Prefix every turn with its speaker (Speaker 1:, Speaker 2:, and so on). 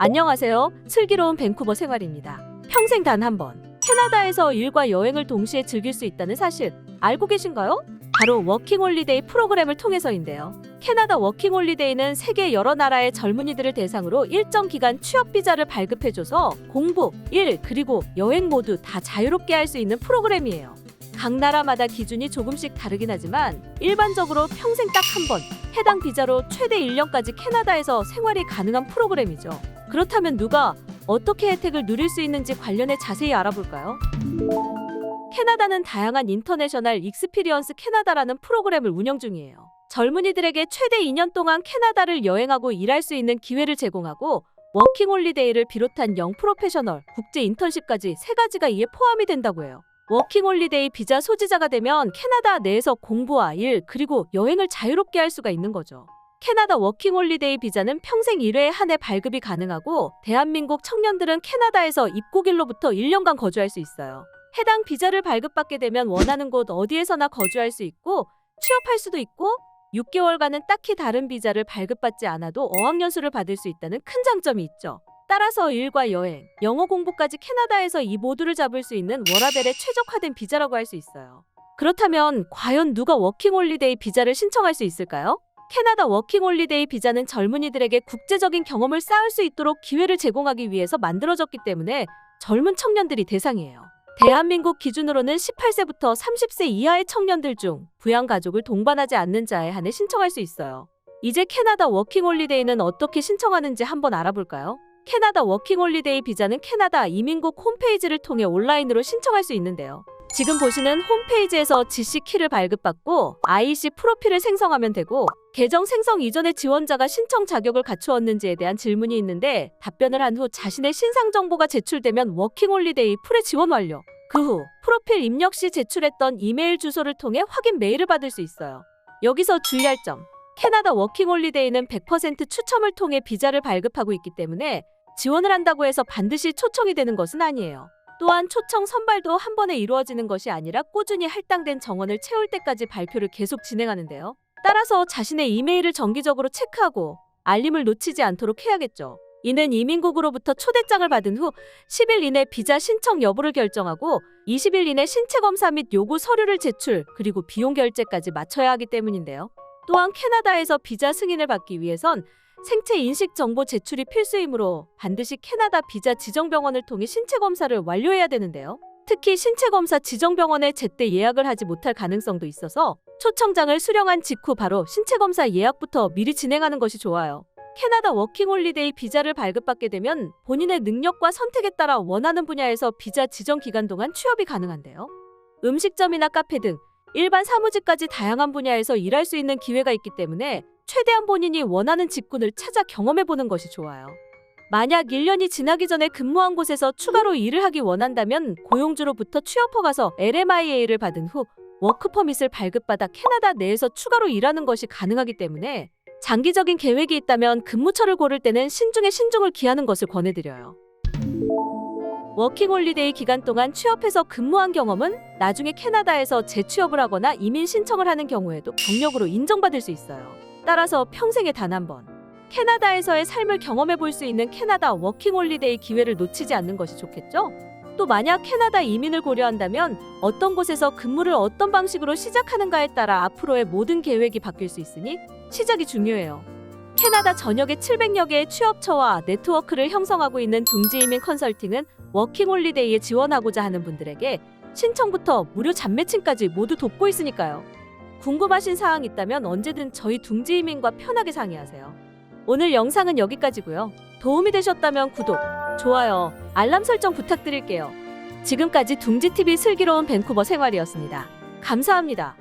Speaker 1: 안녕하세요. 슬기로운 밴쿠버 생활입니다. 평생 단 한 번 캐나다에서 일과 여행을 동시에 즐길 수 있다는 사실 알고 계신가요? 바로 워킹홀리데이 프로그램을 통해서인데요. 캐나다 워킹홀리데이는 세계 여러 나라의 젊은이들을 대상으로 일정 기간 취업 비자를 발급해줘서 공부, 일, 그리고 여행 모두 다 자유롭게 할 수 있는 프로그램이에요. 각 나라마다 기준이 조금씩 다르긴 하지만 일반적으로 평생 딱 한 번 해당 비자로 최대 1년까지 캐나다에서 생활이 가능한 프로그램이죠. 그렇다면 누가 어떻게 혜택을 누릴 수 있는지 관련해 자세히 알아볼까요? 캐나다는 다양한 인터내셔널 익스피리언스 캐나다라는 프로그램을 운영 중이에요. 젊은이들에게 최대 2년 동안 캐나다를 여행하고 일할 수 있는 기회를 제공하고 워킹홀리데이를 비롯한 영프로페셔널, 국제 인턴십까지 3가지가 이에 포함이 된다고 해요. 워킹홀리데이 비자 소지자가 되면 캐나다 내에서 공부와 일, 그리고 여행을 자유롭게 할 수가 있는 거죠. 캐나다 워킹홀리데이 비자는 평생 1회에 한해 발급이 가능하고 대한민국 청년들은 캐나다에서 입국일로부터 1년간 거주할 수 있어요. 해당 비자를 발급받게 되면 원하는 곳 어디에서나 거주할 수 있고 취업할 수도 있고 6개월간은 딱히 다른 비자를 발급받지 않아도 어학연수를 받을 수 있다는 큰 장점이 있죠. 따라서 일과 여행, 영어 공부까지 캐나다에서 이 모두를 잡을 수 있는 워라벨에 최적화된 비자라고 할 수 있어요. 그렇다면 과연 누가 워킹홀리데이 비자를 신청할 수 있을까요? 캐나다 워킹홀리데이 비자는 젊은이들에게 국제적인 경험을 쌓을 수 있도록 기회를 제공하기 위해서 만들어졌기 때문에 젊은 청년들이 대상이에요. 대한민국 기준으로는 18세부터 30세 이하의 청년들 중 부양가족을 동반하지 않는 자에 한해 신청할 수 있어요. 이제 캐나다 워킹홀리데이는 어떻게 신청하는지 한번 알아볼까요? 캐나다 워킹홀리데이 비자는 캐나다 이민국 홈페이지를 통해 온라인으로 신청할 수 있는데요. 지금 보시는 홈페이지에서 GC키를 발급받고 IEC 프로필을 생성하면 되고 계정 생성 이전에 지원자가 신청 자격을 갖추었는지에 대한 질문이 있는데 답변을 한 후 자신의 신상 정보가 제출되면 워킹홀리데이 풀에 지원 완료. 그 후 프로필 입력 시 제출했던 이메일 주소를 통해 확인 메일을 받을 수 있어요. 여기서 주의할 점. 캐나다 워킹홀리데이는 100% 추첨을 통해 비자를 발급하고 있기 때문에 지원을 한다고 해서 반드시 초청이 되는 것은 아니에요. 또한 초청 선발도 한 번에 이루어지는 것이 아니라 꾸준히 할당된 정원을 채울 때까지 발표를 계속 진행하는데요. 따라서 자신의 이메일을 정기적으로 체크하고 알림을 놓치지 않도록 해야겠죠. 이는 이민국으로부터 초대장을 받은 후 10일 이내 비자 신청 여부를 결정하고 20일 이내 신체 검사 및 요구 서류를 제출, 그리고 비용 결제까지 마쳐야 하기 때문인데요. 또한 캐나다에서 비자 승인을 받기 위해선 생체 인식 정보 제출이 필수이므로 반드시 캐나다 비자 지정병원을 통해 신체 검사를 완료해야 되는데요. 특히 신체 검사 지정병원에 제때 예약을 하지 못할 가능성도 있어서 초청장을 수령한 직후 바로 신체 검사 예약부터 미리 진행하는 것이 좋아요. 캐나다 워킹홀리데이 비자를 발급받게 되면 본인의 능력과 선택에 따라 원하는 분야에서 비자 지정 기간 동안 취업이 가능한데요. 음식점이나 카페 등 일반 사무직까지 다양한 분야에서 일할 수 있는 기회가 있기 때문에 최대한 본인이 원하는 직군을 찾아 경험해보는 것이 좋아요. 만약 1년이 지나기 전에 근무한 곳에서 추가로 일을 하기 원한다면 고용주로부터 취업 허가서 LMIA를 받은 후 워크퍼밋을 발급받아 캐나다 내에서 추가로 일하는 것이 가능하기 때문에 장기적인 계획이 있다면 근무처를 고를 때는 신중에 신중을 기하는 것을 권해드려요. 워킹홀리데이 기간 동안 취업해서 근무한 경험은 나중에 캐나다에서 재취업을 하거나 이민 신청을 하는 경우에도 경력으로 인정받을 수 있어요. 따라서 평생에 단 한 번 캐나다에서의 삶을 경험해 볼 수 있는 캐나다 워킹홀리데이 기회를 놓치지 않는 것이 좋겠죠? 또 만약 캐나다 이민을 고려한다면 어떤 곳에서 근무를 어떤 방식으로 시작하는가에 따라 앞으로의 모든 계획이 바뀔 수 있으니 시작이 중요해요. 캐나다 전역의 700여 개의 취업처와 네트워크를 형성하고 있는 둥지이민 컨설팅은 워킹홀리데이에 지원하고자 하는 분들에게 신청부터 무료 잡매칭까지 모두 돕고 있으니까요. 궁금하신 사항 있다면 언제든 저희 둥지이민과 편하게 상의하세요. 오늘 영상은 여기까지고요. 도움이 되셨다면 구독, 좋아요, 알람 설정 부탁드릴게요. 지금까지 둥지TV 슬기로운 밴쿠버 생활이었습니다. 감사합니다.